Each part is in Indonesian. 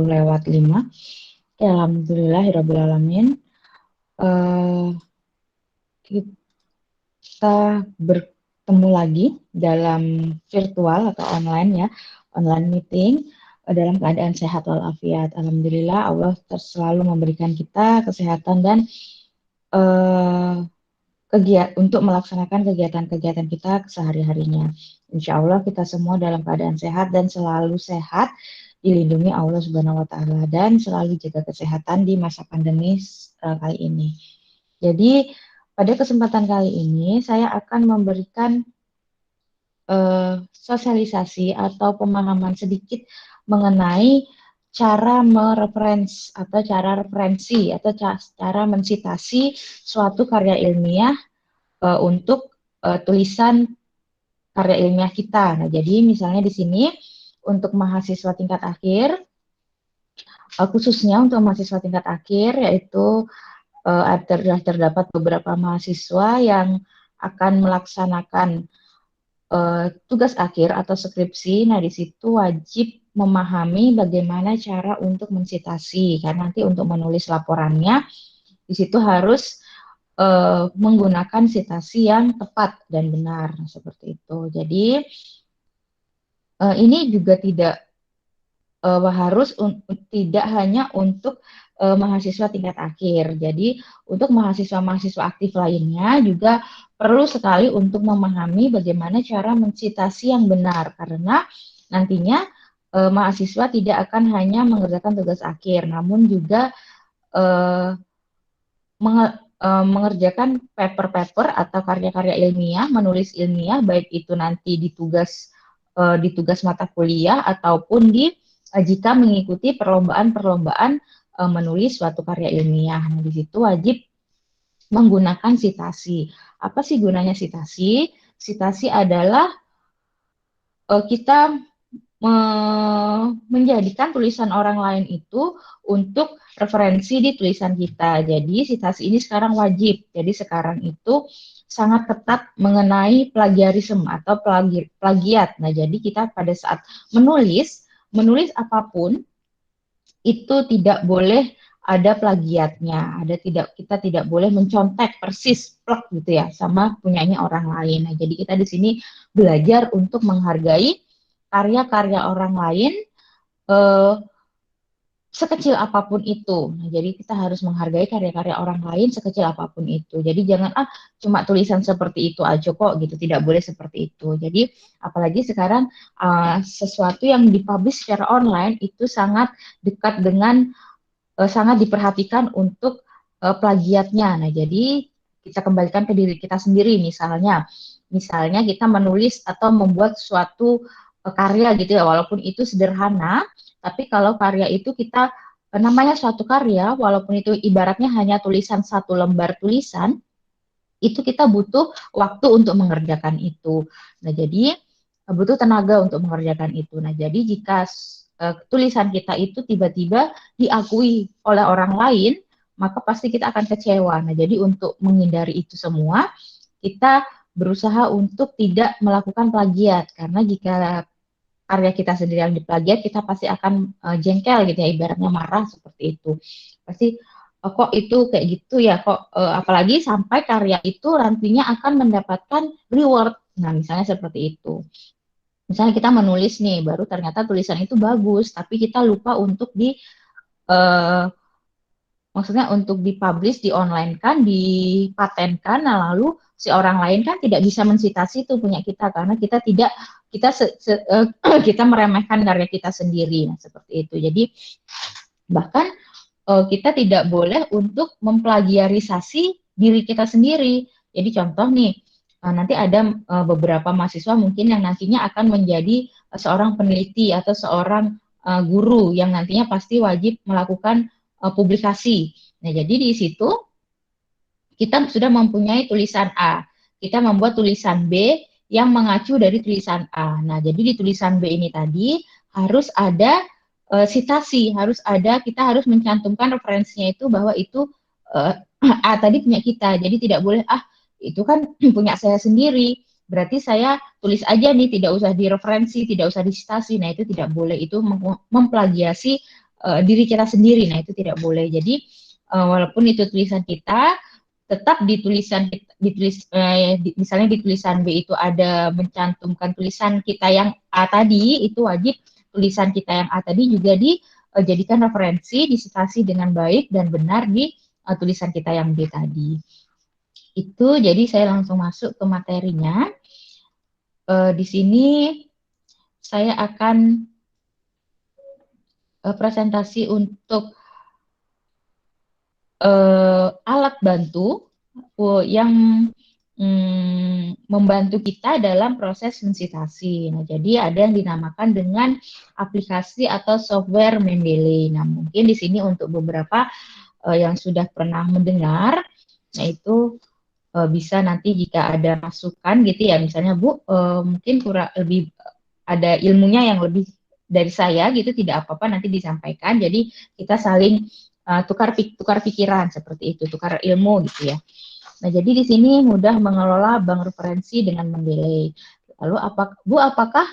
lewat 5. Ya, alhamdulillahirrabbilalamin. Kita bertemu lagi dalam virtual atau online ya, online meeting dalam keadaan sehat walafiat. Alhamdulillah Allah selalu memberikan kita kesehatan dan untuk melaksanakan kegiatan-kegiatan kita sehari-harinya. Insya Allah kita semua dalam keadaan sehat dan selalu sehat, dilindungi Allah Subhanahu wa Ta'ala, dan selalu jaga kesehatan di masa pandemi kali ini. Jadi, pada kesempatan kali ini saya akan memberikan sosialisasi atau pemahaman sedikit mengenai cara referensi atau cara mensitasi suatu karya ilmiah untuk tulisan karya ilmiah kita. Nah, jadi misalnya di sini untuk mahasiswa tingkat akhir, khususnya untuk mahasiswa tingkat akhir, yaitu terdapat beberapa mahasiswa yang akan melaksanakan tugas akhir atau skripsi. Nah, di situ wajib memahami bagaimana cara untuk mensitasi, karena nanti untuk menulis laporannya di situ harus menggunakan sitasi yang tepat dan benar, seperti itu. Jadi ini juga tidak hanya untuk mahasiswa tingkat akhir. Jadi untuk mahasiswa-mahasiswa aktif lainnya juga perlu sekali untuk memahami bagaimana cara mensitasi yang benar, karena nantinya mahasiswa tidak akan hanya mengerjakan tugas akhir, namun juga mengerjakan paper-paper atau karya-karya ilmiah, menulis ilmiah, baik itu nanti di tugas mata kuliah ataupun jika mengikuti perlombaan-perlombaan menulis suatu karya ilmiah. Nah, di situ wajib menggunakan sitasi. Apa sih gunanya sitasi? Sitasi adalah kita menjadikan tulisan orang lain itu untuk referensi di tulisan kita. Jadi sitasi ini sekarang wajib. Jadi sekarang itu sangat ketat mengenai plagiarisme atau plagiat. Nah, jadi kita pada saat menulis apapun itu tidak boleh ada plagiatnya. Kita tidak boleh mencontek persis plak gitu ya sama punyanya orang lain. Nah, jadi kita di sini belajar untuk menghargai karya-karya orang lain sekecil apapun itu. Nah, jadi kita harus menghargai karya-karya orang lain sekecil apapun itu. Jadi jangan cuma tulisan seperti itu aja kok gitu, tidak boleh seperti itu. Jadi apalagi sekarang sesuatu yang dipublish secara online itu sangat dekat dengan sangat diperhatikan untuk plagiatnya. Nah, jadi kita kembalikan ke diri kita sendiri, misalnya kita menulis atau membuat suatu karya gitu ya, walaupun itu sederhana, tapi kalau karya itu kita namanya suatu karya, walaupun itu ibaratnya hanya tulisan satu lembar tulisan, itu kita butuh waktu untuk mengerjakan itu. Nah, jadi butuh tenaga untuk mengerjakan itu. Nah, jadi jika tulisan kita itu tiba-tiba diakui oleh orang lain, maka pasti kita akan kecewa. Nah, jadi untuk menghindari itu semua, kita berusaha untuk tidak melakukan plagiat, karena jika karya kita sendiri yang diplagiat, kita pasti akan jengkel gitu ya, ibaratnya marah seperti itu. Pasti kok itu kayak gitu ya, kok apalagi sampai karya itu nantinya akan mendapatkan reward. Nah, misalnya seperti itu. Misalnya kita menulis nih, baru ternyata tulisan itu bagus, tapi kita lupa untuk maksudnya untuk dipublish, di online kan, dipatenkan, nah lalu si orang lain kan tidak bisa mensitasi itu punya kita, karena kita tidak kita meremehkan karya kita sendiri, nah, seperti itu. Jadi bahkan kita tidak boleh untuk memplagiarisasi diri kita sendiri. Jadi contoh nih, nanti ada beberapa mahasiswa mungkin yang nantinya akan menjadi seorang peneliti atau seorang guru yang nantinya pasti wajib melakukan publikasi. Nah, jadi di situ kita sudah mempunyai tulisan A, kita membuat tulisan B yang mengacu dari tulisan A. Nah, jadi di tulisan B ini tadi harus ada sitasi, kita harus mencantumkan referensinya itu bahwa itu A tadi punya kita. Jadi tidak boleh itu kan punya saya sendiri. Berarti saya tulis aja nih, tidak usah direferensi, tidak usah disitasi. Nah, itu tidak boleh, itu memplagiasi diri kita sendiri. Nah, itu tidak boleh. Jadi walaupun itu tulisan kita, tetap di tulisan misalnya di tulisan B itu ada mencantumkan tulisan kita yang A tadi, itu wajib tulisan kita yang A tadi juga dijadikan referensi, disitasi dengan baik dan benar di tulisan kita yang B tadi. Itu jadi saya langsung masuk ke materinya. Di sini saya akan presentasi untuk alat bantu yang membantu kita dalam proses mensitasi. Nah, jadi ada yang dinamakan dengan aplikasi atau software Mendeley. Nah, mungkin di sini untuk beberapa yang sudah pernah mendengar, yaitu bisa nanti jika ada masukan gitu ya, misalnya Bu, mungkin kurang lebih ada ilmunya yang lebih dari saya gitu, tidak apa-apa nanti disampaikan. Jadi kita saling tukar pikiran seperti itu, tukar ilmu gitu ya. Nah, jadi di sini mudah mengelola bank referensi dengan Mendeley. Lalu Bu, apakah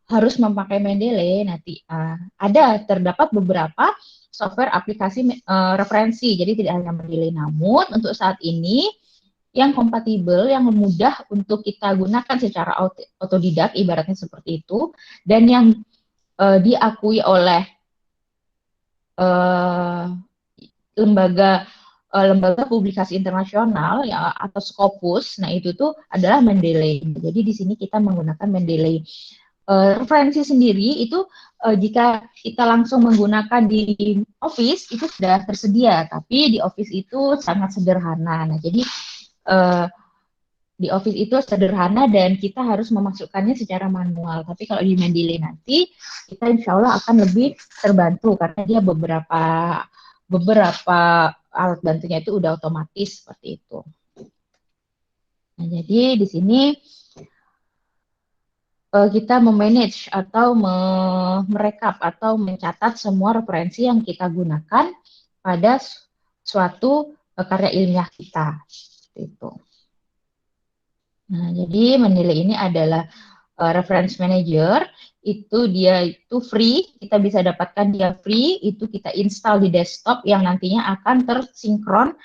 harus memakai Mendeley? Nanti terdapat beberapa software aplikasi referensi, jadi tidak hanya Mendeley. Namun untuk saat ini yang kompatibel, yang mudah untuk kita gunakan secara otodidak, ibaratnya seperti itu, dan yang diakui oleh lembaga lembaga publikasi internasional ya atau Scopus. Nah, itu tuh adalah Mendeley. Jadi di sini kita menggunakan Mendeley. Referensi sendiri itu jika kita langsung menggunakan di Office itu sudah tersedia, tapi di Office itu sangat sederhana. Nah, jadi di Office itu sederhana dan kita harus memasukkannya secara manual. Tapi kalau di Mendeley nanti kita insya Allah akan lebih terbantu karena dia beberapa alat bantunya itu udah otomatis seperti itu. Nah, jadi di sini kita memanage atau merekap atau mencatat semua referensi yang kita gunakan pada suatu karya ilmiah kita. Seperti itu. Nah, jadi Mendeley ini adalah reference manager, dia itu free, kita bisa dapatkan dia free, itu kita install di desktop yang nantinya akan tersinkron,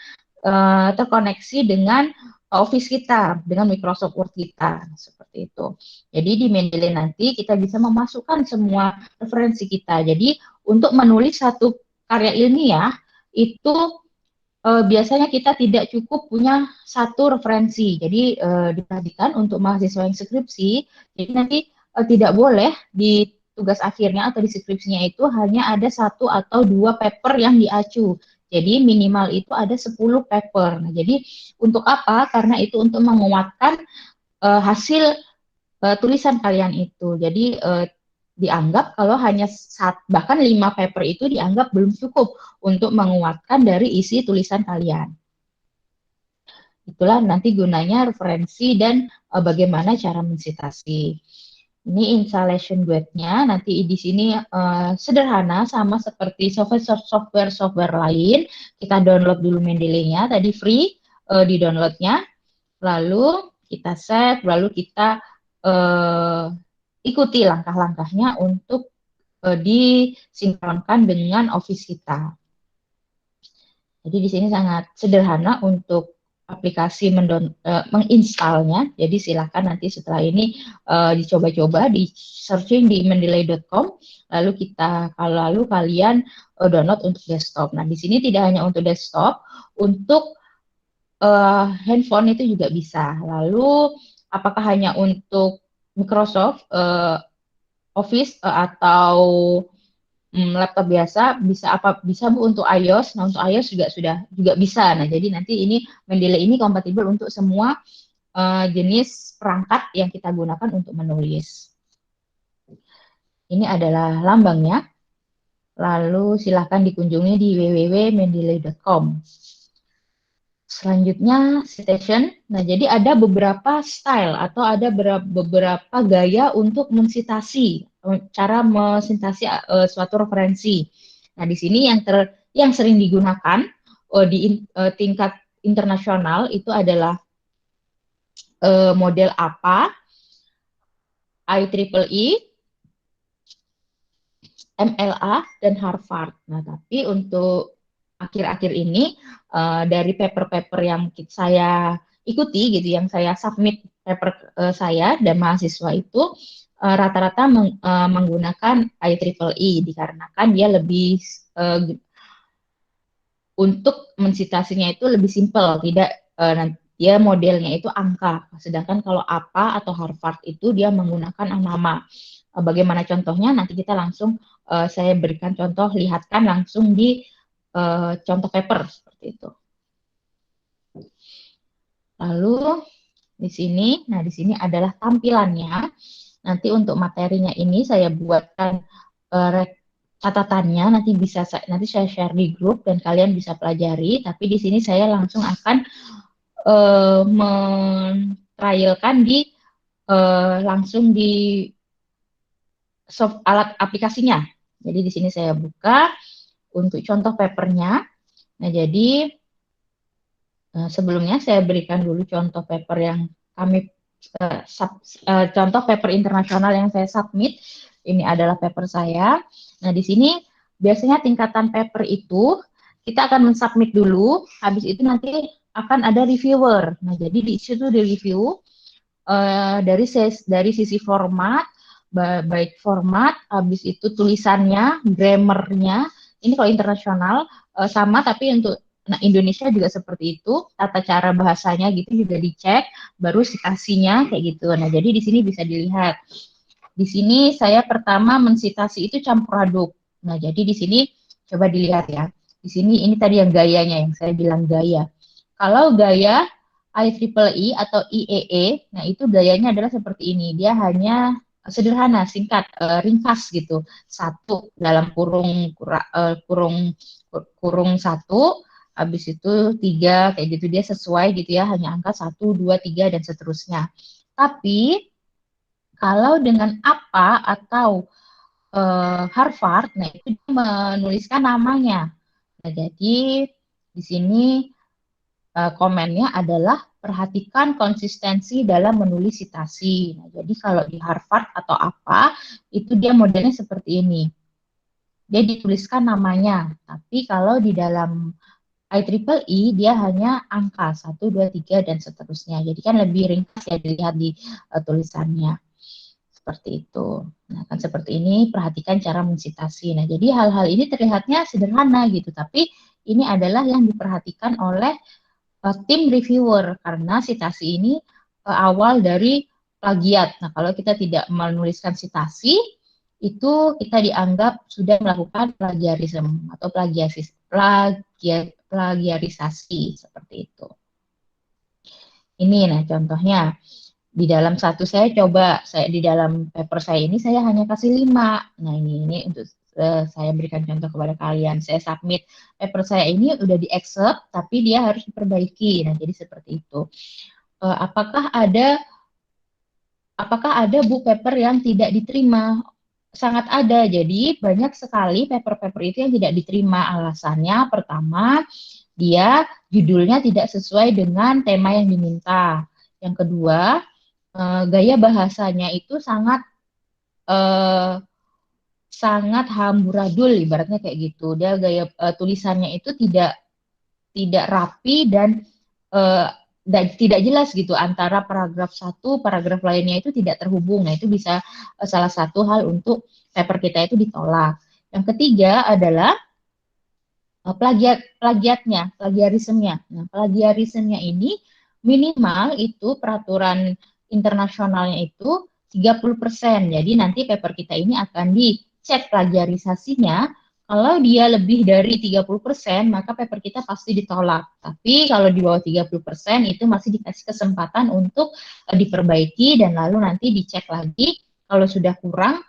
terkoneksi dengan Office kita, dengan Microsoft Word kita, seperti itu. Jadi di Mendeley nanti kita bisa memasukkan semua referensi kita. Jadi untuk menulis satu karya ilmiah itu biasanya kita tidak cukup punya satu referensi. Jadi diperhatikan untuk mahasiswa yang skripsi, jadi nanti tidak boleh di tugas akhirnya atau di skripsinya itu hanya ada satu atau dua paper yang diacu. Jadi minimal itu ada 10 paper. Nah, jadi untuk apa? Karena itu untuk menguatkan hasil tulisan kalian itu. Jadi dianggap kalau hanya bahkan 5 paper itu dianggap belum cukup untuk menguatkan dari isi tulisan kalian. Itulah nanti gunanya referensi dan bagaimana cara mensitasi. Ini installation guide-nya, nanti di sini sederhana sama seperti software lain. Kita download dulu Mendeley-nya, tadi free di download-nya, lalu kita save, lalu kita ikuti langkah-langkahnya untuk disinkronkan dengan Office kita. Jadi di sini sangat sederhana untuk aplikasi menginstalnya. Jadi silakan nanti setelah ini dicoba-coba di searching di mendeley.com. Lalu kalian download untuk desktop. Nah, di sini tidak hanya untuk desktop, untuk handphone itu juga bisa. Lalu apakah hanya untuk Microsoft Office atau laptop biasa, bisa Bu untuk iOS. Nah, untuk iOS juga bisa. Nah, jadi nanti ini Mendeley ini kompatibel untuk semua jenis perangkat yang kita gunakan untuk menulis. Ini adalah lambangnya. Lalu silakan dikunjungi di www.mendeley.com. Selanjutnya citation. Nah, jadi ada beberapa style atau ada beberapa gaya untuk mensitasi, cara mensitasi suatu referensi. Nah, di sini yang sering digunakan di tingkat internasional itu adalah model APA, IEEE, MLA dan Harvard. Nah, tapi untuk akhir-akhir ini dari paper-paper yang saya ikuti gitu, yang saya submit paper saya dan mahasiswa itu rata-rata menggunakan IEEE dikarenakan dia lebih uh, untuk mensitasinya itu lebih simpel, tidak dia modelnya itu angka. Sedangkan kalau APA atau Harvard itu dia menggunakan nama. Bagaimana contohnya? Nanti kita langsung saya berikan contoh, lihatkan langsung di contoh paper seperti itu. Lalu di sini, nah di sini adalah tampilannya. Nanti untuk materinya ini saya buatkan catatannya, nanti saya share di grup dan kalian bisa pelajari. Tapi di sini saya langsung akan men-trialkan langsung di alat aplikasinya. Jadi di sini saya buka untuk contoh papernya. Nah, jadi sebelumnya saya berikan dulu contoh paper yang kami contoh paper internasional yang saya submit. Ini adalah paper saya. Nah, di sini biasanya tingkatan paper itu kita akan mensubmit dulu, habis itu nanti akan ada reviewer. Nah, jadi di situ di review dari sisi format, baik format, habis itu tulisannya, grammarnya. Ini kalau internasional sama, tapi untuk Indonesia juga seperti itu, tata cara bahasanya gitu juga dicek, baru citasinya kayak gitu. Nah, jadi di sini bisa dilihat. Di sini saya pertama mensitasi itu campur aduk. Nah, jadi di sini coba dilihat ya. Di sini ini tadi yang gayanya yang saya bilang gaya. Kalau gaya IEEE atau IEE, nah itu gayanya adalah seperti ini. Dia hanya sederhana, singkat, ringkas gitu. Satu dalam kurung satu, habis itu tiga kayak gitu dia sesuai gitu ya, hanya angka satu, dua, tiga dan seterusnya. Tapi kalau dengan apa atau Harvard, nah itu dia menuliskan namanya. Nah, jadi di sini komennya adalah perhatikan konsistensi dalam menulis citasi. Nah, jadi kalau di Harvard atau apa, itu dia modelnya seperti ini. Dia dituliskan namanya, tapi kalau di dalam IEEE dia hanya angka satu, 2, 3 dan seterusnya. Jadi kan lebih ringkas ya dilihat di tulisannya. Seperti itu. Nah, kan seperti ini, perhatikan cara mensitasi. Nah, jadi hal-hal ini terlihatnya sederhana gitu, tapi ini adalah yang diperhatikan oleh tim reviewer karena citasi ini awal dari plagiat. Nah, kalau kita tidak menuliskan citasi, itu kita dianggap sudah melakukan plagiarisme atau plagiarisasi seperti itu. Ini nah contohnya di dalam satu saya di dalam paper saya ini saya hanya kasih 5. Nah, ini untuk saya berikan contoh kepada kalian. Saya submit paper saya ini udah di accept tapi dia harus diperbaiki. Nah, jadi seperti itu. Apakah ada book paper yang tidak diterima? Sangat ada. Jadi banyak sekali paper-paper itu yang tidak diterima. Alasannya pertama, dia judulnya tidak sesuai dengan tema yang diminta. Yang kedua, gaya bahasanya itu sangat eh, sangat hamburadul ibaratnya kayak gitu. Dia gaya tulisannya itu tidak tidak rapi eh, dan tidak jelas gitu antara paragraf satu paragraf lainnya itu tidak terhubung. Nah, itu bisa salah satu hal untuk paper kita itu ditolak. Yang ketiga adalah plagiarismenya. Nah, plagiarismenya ini minimal itu peraturan internasionalnya itu 30%. Jadi nanti paper kita ini akan dicek plagiarisasinya. Kalau dia lebih dari 30%, maka paper kita pasti ditolak. Tapi kalau di bawah 30%, itu masih dikasih kesempatan untuk diperbaiki dan lalu nanti dicek lagi. Kalau sudah kurang,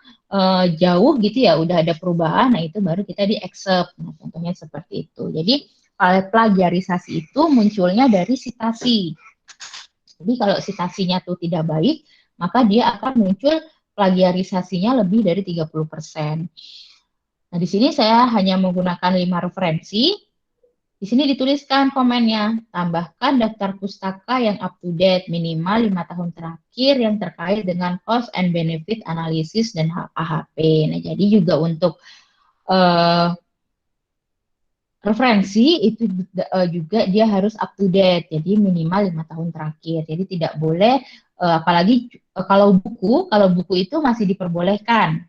jauh gitu ya, udah ada perubahan, nah itu baru kita di accept. Nah, contohnya seperti itu. Jadi plagiarisasi itu munculnya dari citasi. Jadi kalau citasinya tuh tidak baik, maka dia akan muncul plagiarisasinya lebih dari 30%. Nah, di sini saya hanya menggunakan 5 referensi. Di sini dituliskan komennya, tambahkan daftar pustaka yang up to date minimal 5 tahun terakhir yang terkait dengan cost and benefit analisis dan AHP. Nah, jadi juga untuk eh, referensi itu juga dia harus up to date, jadi minimal 5 tahun terakhir. Jadi tidak boleh, apalagi kalau buku itu masih diperbolehkan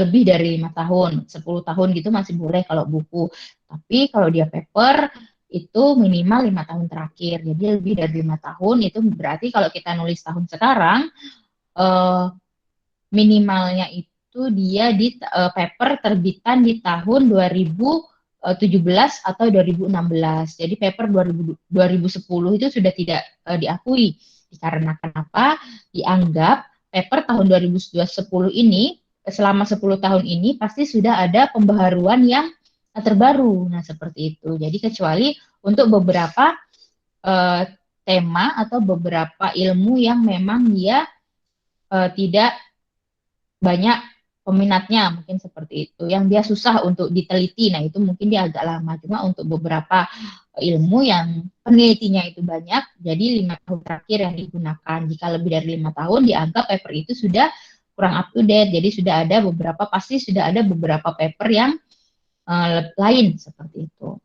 lebih dari 5 tahun, 10 tahun gitu masih boleh kalau buku. Tapi kalau dia paper itu minimal 5 tahun terakhir. Jadi lebih dari 5 tahun itu berarti kalau kita nulis tahun sekarang eh, minimalnya itu dia di paper terbitan di tahun 2017 atau 2016. Jadi paper 2010 itu sudah tidak diakui. Dikarenakan apa? Dianggap paper tahun 2010 ini selama 10 tahun ini pasti sudah ada pembaharuan yang terbaru. Nah, seperti itu. Jadi kecuali untuk beberapa eh, tema atau beberapa ilmu yang memang dia tidak banyak peminatnya, mungkin seperti itu. Yang dia susah untuk diteliti, nah itu mungkin dia agak lama. Cuma untuk beberapa ilmu yang penelitinya itu banyak, jadi 5 tahun terakhir yang digunakan. Jika lebih dari 5 tahun, dianggap paper itu sudah kurang up to date. Jadi sudah ada beberapa, pasti sudah ada beberapa paper yang lain seperti itu.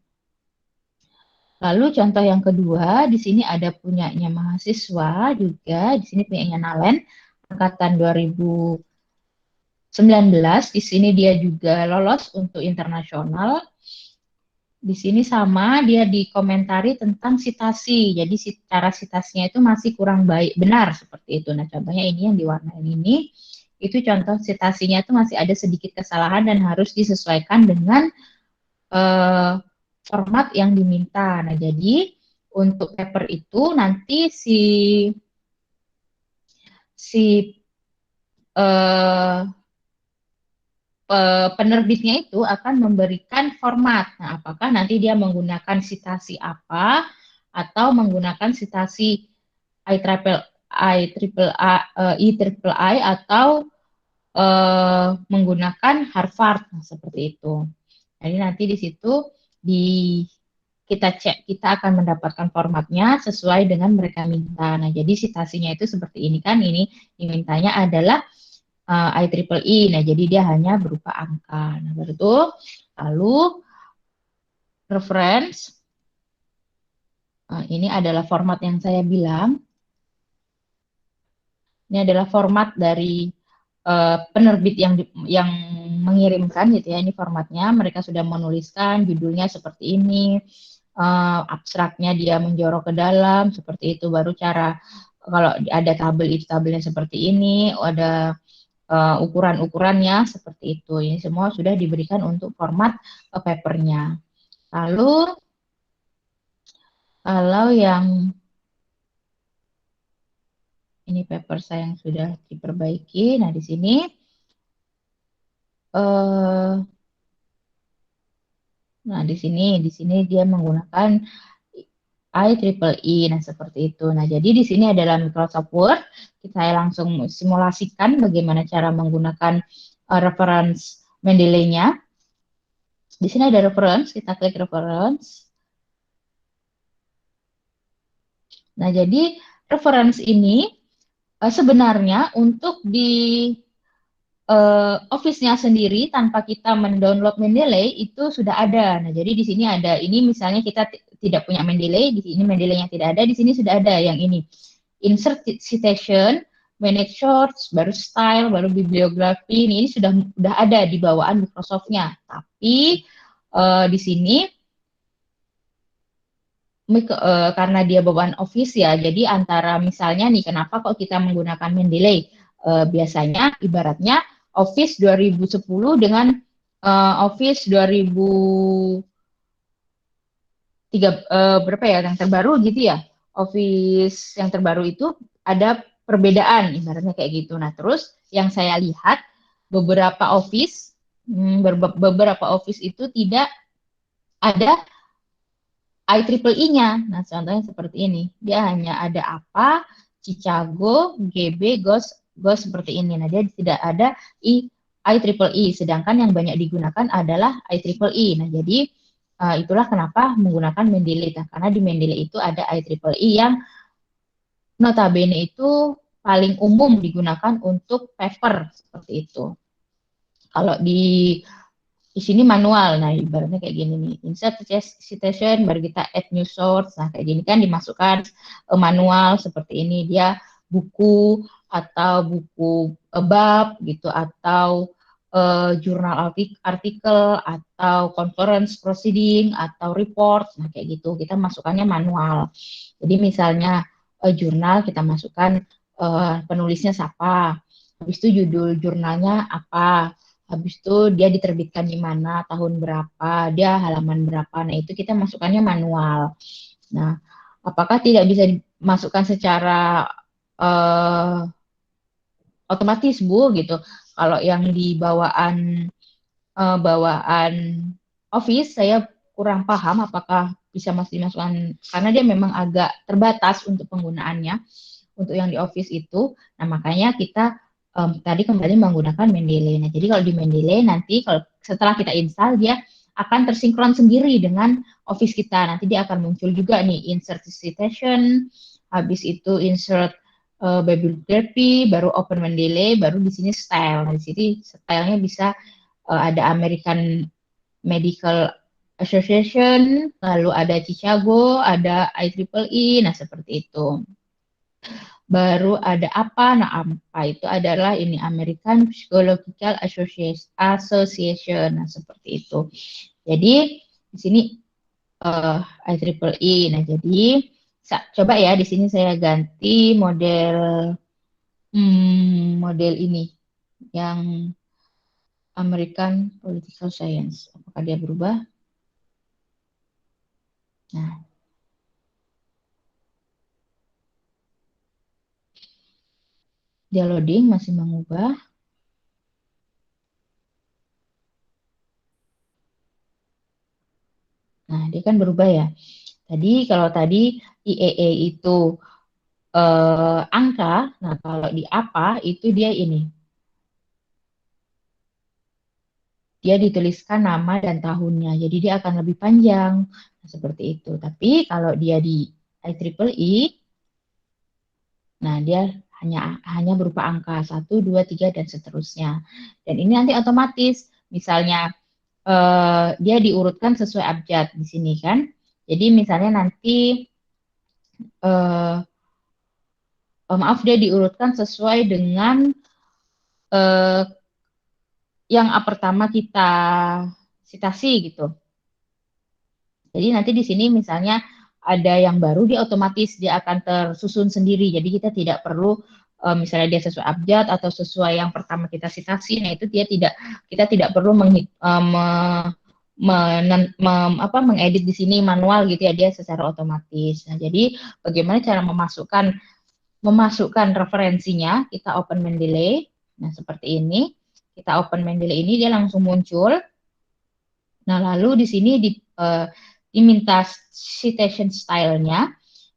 Lalu contoh yang kedua, di sini ada punyanya mahasiswa juga, di sini punyanya Nalen, angkatan 2019. Di sini dia juga lolos untuk internasional. Di sini sama, dia dikomentari tentang sitasi. Jadi cara sitasinya itu masih kurang baik, benar seperti itu. Nah, contohnya ini yang diwarnain ini, itu contoh sitasinya itu masih ada sedikit kesalahan dan harus disesuaikan dengan eh, format yang diminta. Nah, jadi untuk paper itu nanti si eh, penerbitnya itu akan memberikan format. Nah, apakah nanti dia menggunakan sitasi apa atau menggunakan sitasi IEEE atau menggunakan Harvard, nah, seperti itu. Jadi nanti di situ di kita cek, kita akan mendapatkan formatnya sesuai dengan mereka minta. Nah, jadi sitasinya itu seperti ini kan, ini dimintanya adalah IEEE. Nah, jadi dia hanya berupa angka. Nah, baru itu lalu reference. Ini adalah format yang saya bilang. Ini adalah format dari penerbit yang mengirimkan gitu ya. Ini formatnya. Mereka sudah menuliskan judulnya seperti ini. Abstraknya dia menjorok ke dalam seperti itu. Baru cara kalau ada tabel itu tabelnya seperti ini. Ada ukuran-ukurannya seperti itu. Ini semua sudah diberikan untuk format papernya. Lalu kalau yang ini paper saya yang sudah diperbaiki. Nah, di sini eh, di sini dia menggunakan IEEE. Nah, seperti itu. Nah, jadi di sini adalah Microsoft Word. Saya langsung simulasikan bagaimana cara menggunakan reference Mendeley-nya. Di sini ada reference, kita klik reference. Nah, jadi reference ini sebenarnya untuk di Office-nya sendiri tanpa kita mendownload Mendeley itu sudah ada. Nah, jadi di sini ada ini misalnya kita tidak punya Mendeley, di sini Mendeley-nya tidak ada, di sini sudah ada yang ini. Insert citation, manage shorts, baru style, baru bibliografi. Ini sudah ada di bawaan Microsoft-nya. Tapi di sini karena dia bawaan Office ya, jadi antara misalnya nih, kenapa kok kita menggunakan Mendeley? Biasanya ibaratnya Office 2010 dengan Office 2003 berapa ya yang terbaru gitu ya. Office yang terbaru itu ada perbedaan ibaratnya kayak gitu. Nah, terus yang saya lihat beberapa office itu tidak ada IEEE-nya. Nah, contohnya seperti ini. Dia hanya ada apa, Chicago, GB, GOS seperti ini. Nah, dia tidak ada IEEE. Sedangkan yang banyak digunakan adalah IEEE. Nah, jadi itulah kenapa menggunakan Mendeley. Nah, karena di Mendeley itu ada IEEE yang notabene itu paling umum digunakan untuk paper seperti itu. Kalau di sini manual, nah ibaratnya kayak gini nih, insert citation, baru kita add new source, nah kayak gini kan dimasukkan manual seperti ini, dia buku atau buku bab gitu, atau jurnal artikel, atau conference proceeding, atau report, nah kayak gitu, kita masukkannya manual. Jadi misalnya jurnal kita masukkan penulisnya siapa, habis itu judul jurnalnya apa, habis itu dia diterbitkan di mana, tahun berapa, dia halaman berapa. Nah, itu kita masukkannya manual. Nah, apakah tidak bisa dimasukkan secara eh, otomatis, Bu, gitu. Kalau yang di bawaan Office, saya kurang paham apakah bisa masih dimasukkan karena dia memang agak terbatas untuk penggunaannya untuk yang di Office itu. Nah, makanya kita tadi kembali menggunakan Mendeley. Nah, jadi kalau di Mendeley nanti kalau setelah kita install dia akan tersinkron sendiri dengan Office kita. Nanti dia akan muncul juga nih insert citation, habis itu insert bibliography, baru open Mendeley, baru di sini style. Nah, di sini stylenya bisa ada American Medical Association, lalu ada Chicago, ada IEEE, nah seperti itu. Baru ada apa? Nah, apa itu adalah ini American Psychological Association. Nah, seperti itu. Jadi di sini IEEE. Nah, jadi coba ya di sini saya ganti model ini yang American Political Science. Apakah dia berubah? Nah, dia loading masih mengubah. Nah, dia kan berubah ya. Tadi kalau tadi IEE itu angka, nah kalau di apa itu dia ini, dia dituliskan nama dan tahunnya, jadi dia akan lebih panjang, nah, seperti itu. Tapi kalau dia di IEEE, nah dia hanya berupa angka 1, 2, 3 dan seterusnya. Dan ini nanti otomatis, misalnya dia diurutkan sesuai abjad di sini kan. Jadi misalnya nanti eh, maaf dia diurutkan sesuai dengan eh, yang pertama kita citasi gitu. Jadi nanti di sini misalnya ada yang baru, dia otomatis dia akan tersusun sendiri. Jadi kita tidak perlu misalnya dia sesuai abjad atau sesuai yang pertama kita citasi. Nah itu dia tidak kita tidak perlu mengedit di sini manual gitu ya, dia secara otomatis. Nah jadi bagaimana cara memasukkan referensinya, kita open Mendeley. Nah seperti ini, kita open Mendeley ini dia langsung muncul. Nah, lalu di sini diminta citation style-nya,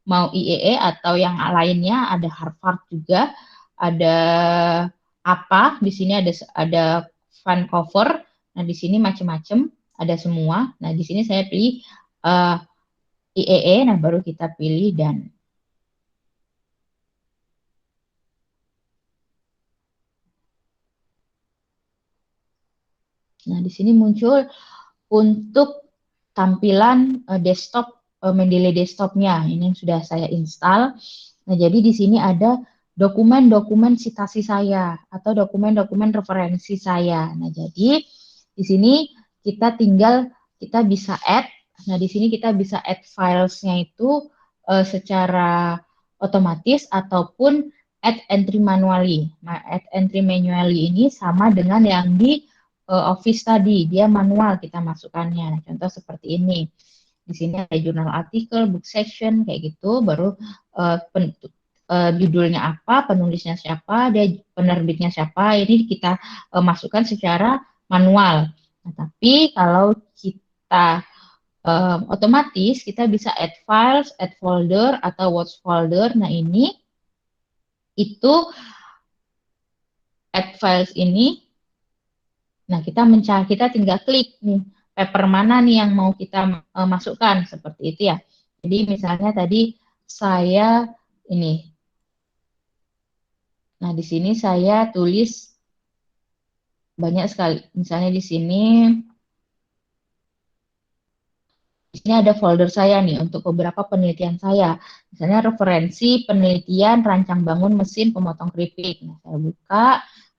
mau IEE atau yang lainnya, ada Harvard juga, ada apa, di sini ada Vancouver, nah di sini macam-macam, ada semua. Nah, di sini saya pilih uh, IEE, nah baru kita pilih dan. Nah, di sini muncul untuk tampilan desktop Mendeley desktopnya. Ini yang sudah saya install. Nah, jadi di sini ada dokumen-dokumen citasi saya atau dokumen-dokumen referensi saya. Nah, jadi di sini kita bisa add. Nah, di sini kita bisa add filesnya itu secara otomatis ataupun add entry manually. Nah, add entry manually ini sama dengan yang di Office tadi, dia manual kita masukkannya. Nah, contoh seperti ini. Di sini ada jurnal artikel, book section, kayak gitu. Baru judulnya apa, penulisnya siapa, dia penerbitnya siapa. Ini kita masukkan secara manual. Nah, tapi kalau kita otomatis, kita bisa add files, add folder, atau watch folder. Nah, ini itu add files ini. Nah, kita tinggal klik nih paper mana nih yang mau kita masukkan seperti itu ya. Jadi misalnya tadi saya ini, nah di sini saya tulis banyak sekali. Misalnya di sini ada folder saya nih untuk beberapa penelitian saya. Misalnya referensi penelitian rancang bangun mesin pemotong keripik. Nah, saya buka,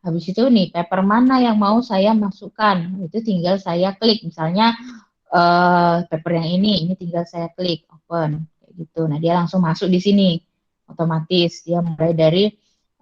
habis itu nih paper mana yang mau saya masukkan. Itu tinggal saya klik. Misalnya paper yang ini tinggal saya klik open kayak gitu. Nah, dia langsung masuk di sini otomatis. Dia mulai dari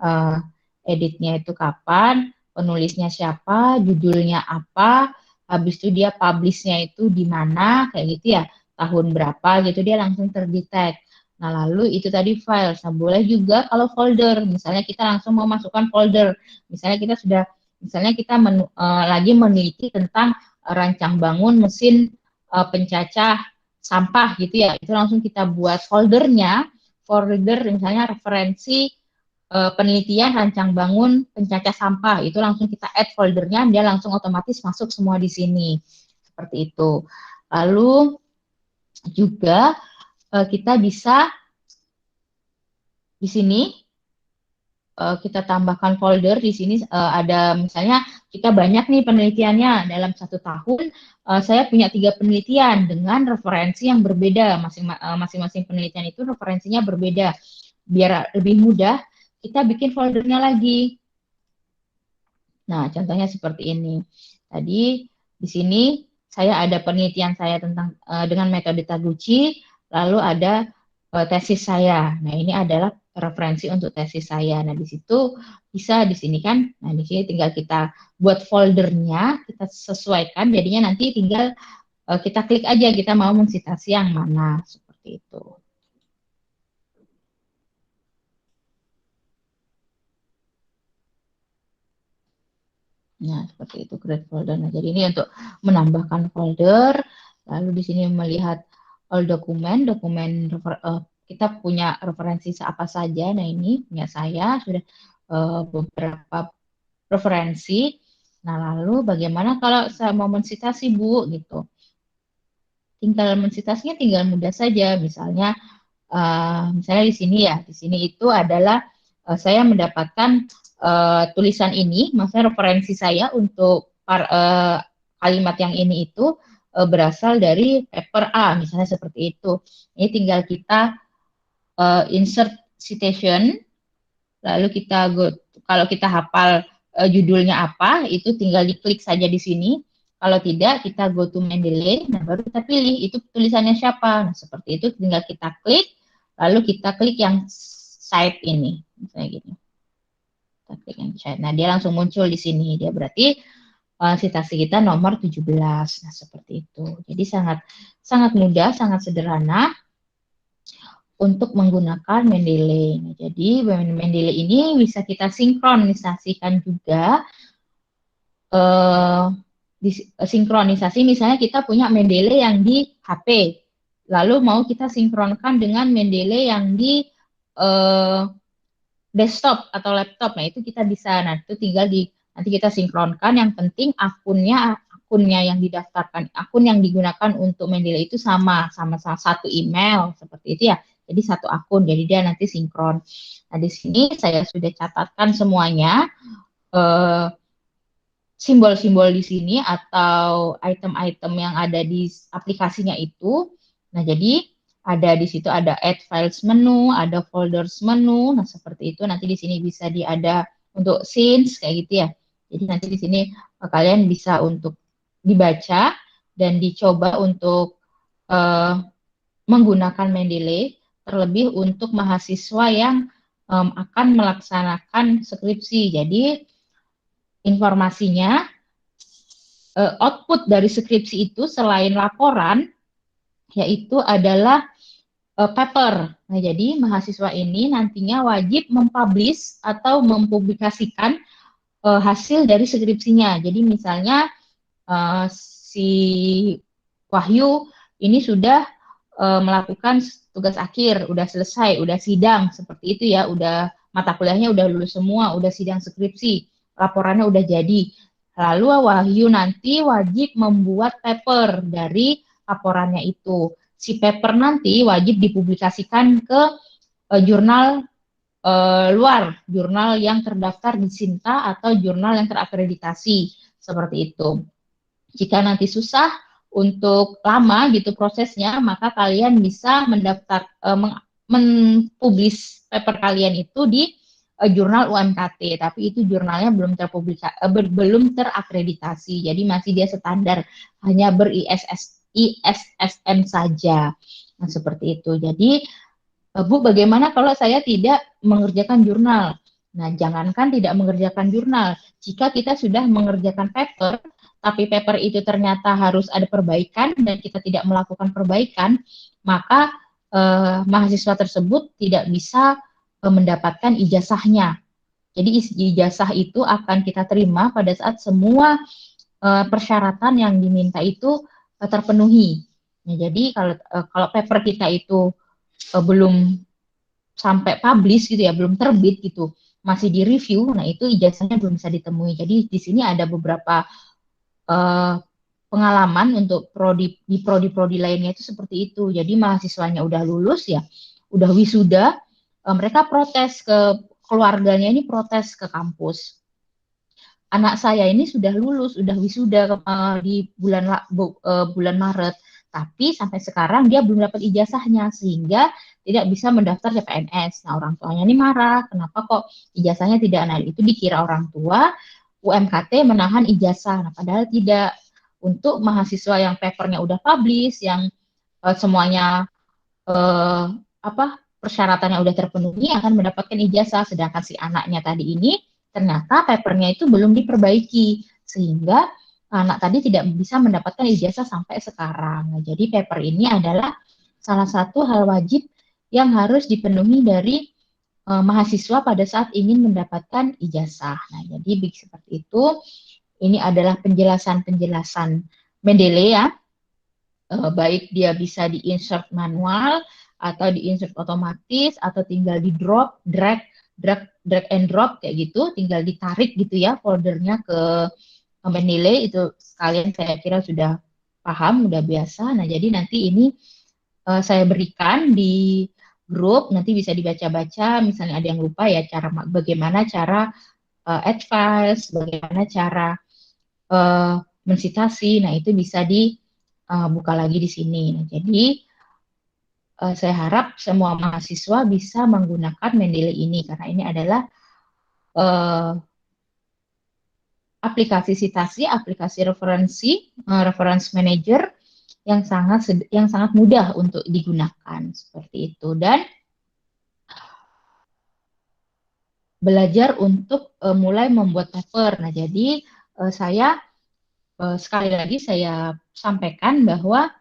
uh, editnya itu kapan, penulisnya siapa, judulnya apa, habis itu dia publishnya itu di mana, kayak gitu ya, tahun berapa gitu, dia langsung terdetek. Nah, lalu itu tadi file. Nah, boleh juga kalau folder, misalnya kita langsung mau masukkan folder, misalnya kita sudah, misalnya kita lagi meneliti tentang rancang bangun mesin pencacah sampah gitu ya, itu langsung kita buat foldernya, folder misalnya referensi penelitian rancang bangun pencacah sampah, itu langsung kita add foldernya, dia langsung otomatis masuk semua di sini seperti itu. Lalu juga kita bisa di sini kita tambahkan folder di sini ada misalnya kita banyak nih penelitiannya dalam 1 tahun, saya punya 3 penelitian dengan referensi yang berbeda, masing-masing penelitian itu referensinya berbeda, biar lebih mudah kita bikin foldernya lagi. Nah, contohnya seperti ini. Tadi di sini saya ada penelitian saya tentang dengan metode Taguchi, lalu ada tesis saya. Nah, ini adalah referensi untuk tesis saya. Nah, di situ bisa di sini kan. Nah, di sini tinggal kita buat foldernya, kita sesuaikan. Jadinya nanti tinggal kita klik aja kita mau mensitasi yang mana seperti itu. Nah, seperti itu create folder. Nah, jadi ini untuk menambahkan folder. Lalu di sini melihat all dokumen, kita punya referensi apa saja. Nah, ini punya saya sudah beberapa referensi. Nah, lalu bagaimana kalau saya mau mensitasi, Bu, gitu. Tinggal mensitasinya tinggal mudah saja. Misalnya di sini ya, di sini itu adalah saya mendapatkan tulisan ini, maksudnya referensi saya untuk kalimat yang ini itu berasal dari paper A, misalnya seperti itu. Ini tinggal kita insert citation, lalu kalau kita hafal judulnya apa, itu tinggal diklik saja di sini. Kalau tidak, kita go to Mendeley, nah baru kita pilih itu tulisannya siapa. Nah, seperti itu tinggal kita klik, lalu kita klik yang site ini, misalnya gitu. Kita klik yang site. Nah, dia langsung muncul di sini. Dia berarti citasi kita nomor 17. Nah, seperti itu. Jadi sangat sangat mudah, sangat sederhana untuk menggunakan Mendeley. Nah, jadi Mendeley ini bisa kita sinkronisasikan juga. Eh, sinkronisasi misalnya kita punya Mendeley yang di HP, lalu mau kita sinkronkan dengan Mendeley yang di eh, desktop atau laptop. Nah, itu kita bisa. Nah, itu tinggal nanti kita sinkronkan. Yang penting akunnya yang didaftarkan, akun yang digunakan untuk Mendeley itu sama satu email seperti itu ya. Jadi satu akun, jadi dia nanti sinkron. Nah, di sini saya sudah catatkan semuanya simbol-simbol di sini atau item-item yang ada di aplikasinya itu. Nah, jadi ada di situ ada add files menu, ada folders menu. Nah, seperti itu nanti di sini bisa ada untuk scenes kayak gitu ya. Jadi nanti di sini kalian bisa untuk dibaca dan dicoba untuk uh, menggunakan Mendeley, terlebih untuk mahasiswa yang akan melaksanakan skripsi. Jadi informasinya output dari skripsi itu selain laporan yaitu adalah paper. Nah, jadi mahasiswa ini nantinya wajib mempublish atau mempublikasikan hasil dari skripsinya. Jadi misalnya si Wahyu ini sudah melakukan tugas akhir, udah selesai, udah sidang seperti itu ya, udah mata kuliahnya udah lulus semua, udah sidang skripsi, laporannya udah jadi. Lalu Wahyu nanti wajib membuat paper dari laporannya itu. Si paper nanti wajib dipublikasikan ke jurnal luar, jurnal yang terdaftar di Sinta atau jurnal yang terakreditasi seperti itu. Jika nanti susah untuk lama gitu prosesnya, maka kalian bisa mendaftar menpublis paper kalian itu di jurnal UMKT, tapi itu jurnalnya belum terakreditasi, jadi masih dia standar hanya ISSN saja. Nah, seperti itu. Jadi Bu, bagaimana kalau saya tidak mengerjakan jurnal? Nah, jangankan tidak mengerjakan jurnal, jika kita sudah mengerjakan paper, tapi paper itu ternyata harus ada perbaikan dan kita tidak melakukan perbaikan, maka mahasiswa tersebut tidak bisa mendapatkan ijazahnya. Jadi ijazah itu akan kita terima pada saat semua persyaratan yang diminta itu terpenuhi. Nah, jadi kalau paper kita itu belum sampai publish gitu ya, belum terbit gitu, masih di review, nah itu ijazahnya belum bisa ditemui. Jadi di sini ada beberapa uh, pengalaman untuk prodi lainnya itu seperti itu. Jadi mahasiswanya udah lulus ya, udah wisuda, mereka protes ke keluarganya, ini protes ke kampus. Anak saya ini sudah lulus, sudah wisuda di bulan Maret, tapi sampai sekarang dia belum dapat ijazahnya sehingga tidak bisa mendaftar CPNS. Nah, orang tuanya ini marah, kenapa kok ijazahnya tidak? Nah, itu dikira orang tua UMKT menahan ijazah. Nah, padahal tidak. Untuk mahasiswa yang papernya udah publish, yang semuanya eh, apa persyaratannya udah terpenuhi akan mendapatkan ijazah, sedangkan si anaknya tadi ini ternyata papernya itu belum diperbaiki sehingga anak tadi tidak bisa mendapatkan ijazah sampai sekarang. Nah, jadi paper ini adalah salah satu hal wajib yang harus dipenuhi dari mahasiswa pada saat ingin mendapatkan ijazah. Nah, jadi seperti itu. Ini adalah penjelasan-penjelasan Mendeley ya, baik dia bisa di-insert manual atau di-insert otomatis atau tinggal di drag and drop kayak gitu, tinggal ditarik gitu ya foldernya ke Mendeley itu sekalian saya kira sudah paham, udah biasa. Nah, jadi nanti ini saya berikan di grup, nanti bisa dibaca-baca, misalnya ada yang lupa ya bagaimana cara advice, bagaimana cara uh, mensitasi, nah itu bisa dibuka lagi di sini. Nah, jadi saya harap semua mahasiswa bisa menggunakan Mendeley ini karena ini adalah uh, aplikasi citasi, aplikasi referensi, reference manager yang sangat mudah untuk digunakan seperti itu dan belajar untuk mulai membuat paper. Nah, jadi saya sekali lagi saya sampaikan bahwa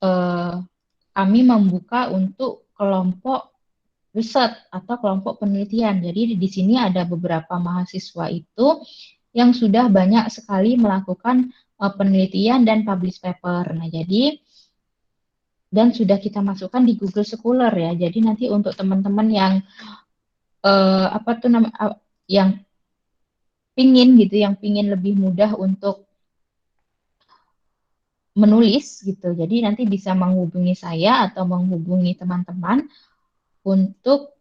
eh, kami membuka untuk kelompok riset atau kelompok penelitian. Jadi di sini ada beberapa mahasiswa itu yang sudah banyak sekali melakukan penelitian dan publish paper. Nah, jadi dan sudah kita masukkan di Google Scholar ya. Jadi nanti untuk teman-teman yang apa tuh nama yang pingin gitu, yang pingin lebih mudah untuk menulis gitu. Jadi nanti bisa menghubungi saya atau menghubungi teman-teman untuk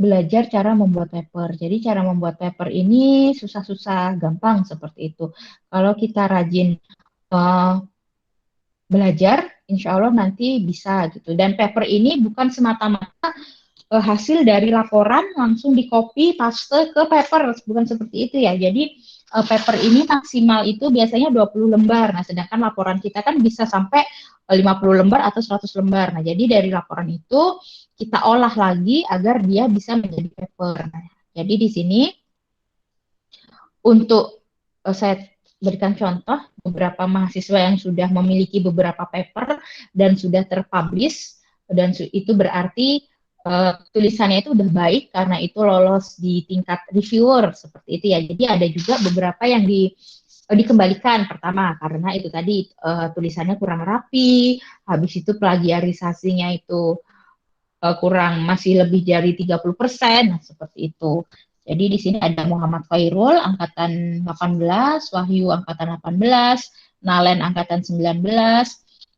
belajar cara membuat paper. Jadi cara membuat paper ini susah-susah, gampang seperti itu. Kalau kita rajin uh, belajar, insya Allah nanti bisa gitu. Dan paper ini bukan semata-mata hasil dari laporan langsung di copy paste ke paper, bukan seperti itu ya. Jadi paper ini maksimal itu biasanya 20 lembar. Nah, sedangkan laporan kita kan bisa sampai 50 lembar atau 100 lembar. Nah, jadi dari laporan itu kita olah lagi agar dia bisa menjadi paper. Nah, jadi di sini untuk saya berikan contoh beberapa mahasiswa yang sudah memiliki beberapa paper dan sudah terpublish dan itu berarti tulisannya itu udah baik karena itu lolos di tingkat reviewer seperti itu ya. Jadi ada juga beberapa yang dikembalikan pertama karena itu tadi tulisannya kurang rapi, habis itu plagiarisasinya itu kurang masih lebih dari 30%, nah seperti itu. Jadi di sini ada Muhammad Khairul angkatan 18, Wahyu angkatan 18, Nalen angkatan 19,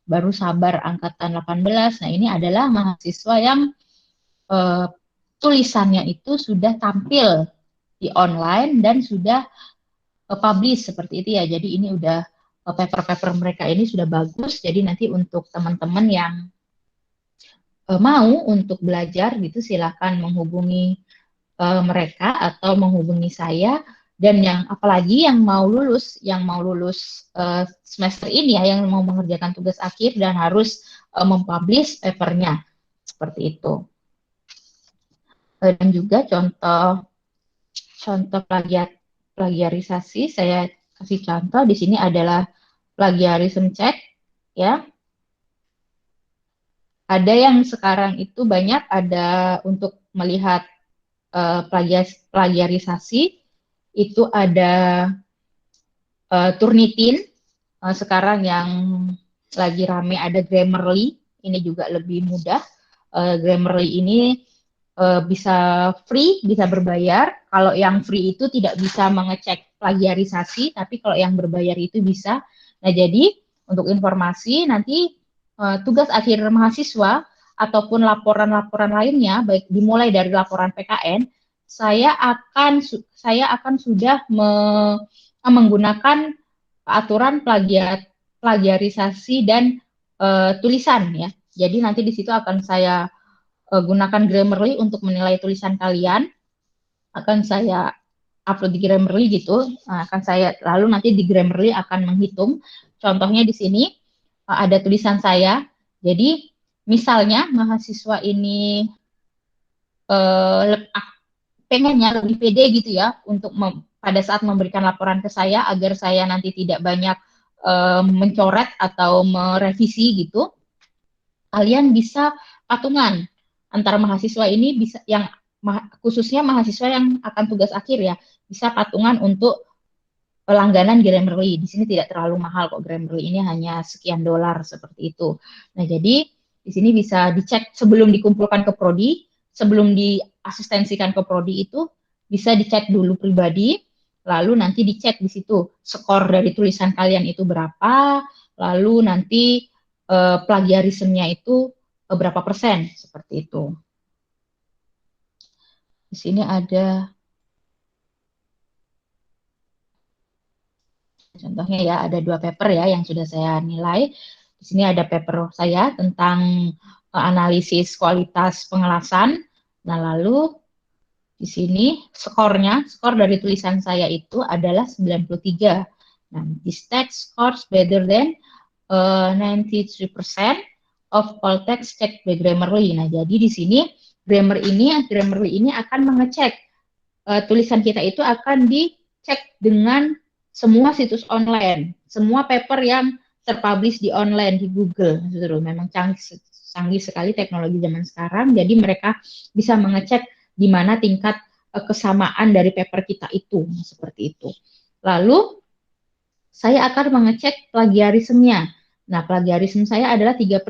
baru Sabar angkatan 18. Nah, ini adalah mahasiswa yang eh, tulisannya itu sudah tampil di online dan sudah publish seperti itu ya. Jadi ini udah paper-paper mereka ini sudah bagus. Jadi nanti untuk teman-teman yang mau untuk belajar gitu silakan menghubungi mereka atau menghubungi saya, dan yang apalagi yang mau lulus semester ini ya, yang mau mengerjakan tugas akhir dan harus mempublish papernya seperti itu. Dan juga contoh contoh plagiarisasi saya kasih contoh di sini adalah plagiarism check ya. Ada yang sekarang itu banyak ada untuk melihat plagiarisasi itu ada Turnitin, sekarang yang lagi rame ada Grammarly, ini juga lebih mudah. Grammarly ini bisa free, bisa berbayar. Kalau yang free itu tidak bisa mengecek plagiarisasi, tapi kalau yang berbayar itu bisa. Nah, jadi untuk informasi nanti tugas akhir mahasiswa ataupun laporan-laporan lainnya, baik dimulai dari laporan PKN, saya akan sudah menggunakan aturan plagiarisasi dan tulisan ya. Jadi nanti di situ akan saya gunakan Grammarly untuk menilai tulisan kalian, akan saya upload di Grammarly gitu. Akan saya lalu nanti di Grammarly akan menghitung. Contohnya di sini ada tulisan saya. Jadi misalnya mahasiswa ini pengennya lebih pede gitu ya untuk pada saat memberikan laporan ke saya agar saya nanti tidak banyak mencoret atau merevisi gitu, kalian bisa patungan antara mahasiswa ini bisa yang khususnya mahasiswa yang akan tugas akhir ya, bisa patungan untuk langganan Grammarly. Di sini tidak terlalu mahal kok, Grammarly ini hanya sekian dolar seperti itu. Nah, jadi di sini bisa dicek sebelum dikumpulkan ke prodi, sebelum diasistensikan ke prodi itu bisa dicek dulu pribadi, lalu nanti dicek di situ skor dari tulisan kalian itu berapa, lalu nanti plagiarismenya itu berapa persen seperti itu. Di sini ada contohnya ya, ada 2 paper ya yang sudah saya nilai. Di sini ada paper saya tentang analisis kualitas pengelasan. Nah, lalu di sini skor dari tulisan saya itu adalah 93. Nah, this text scores better than 93% of all text checked by Grammarly. Nah, jadi di sini Grammarly ini akan mengecek tulisan kita itu akan dicek dengan semua situs online, semua paper yang terpublish di online di Google. Memang canggih sekali teknologi zaman sekarang. Jadi mereka bisa mengecek di mana tingkat kesamaan dari paper kita itu, seperti itu. Lalu saya akan mengecek plagiarismenya. Nah, plagiarisme saya adalah 3%.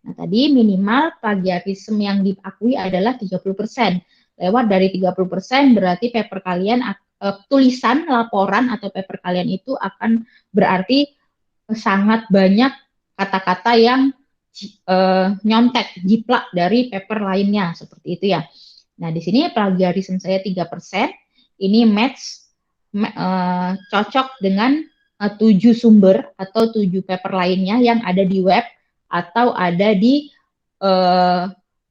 Nah, tadi minimal plagiarisme yang diakui adalah 30%. Lewat dari 30% berarti paper kalian, tulisan laporan atau paper kalian itu akan berarti sangat banyak kata-kata yang nyontek, jiplak dari paper lainnya, seperti itu ya. Nah, di sini plagiarisme saya 3%, ini cocok dengan 7 sumber atau 7 paper lainnya yang ada di web atau ada di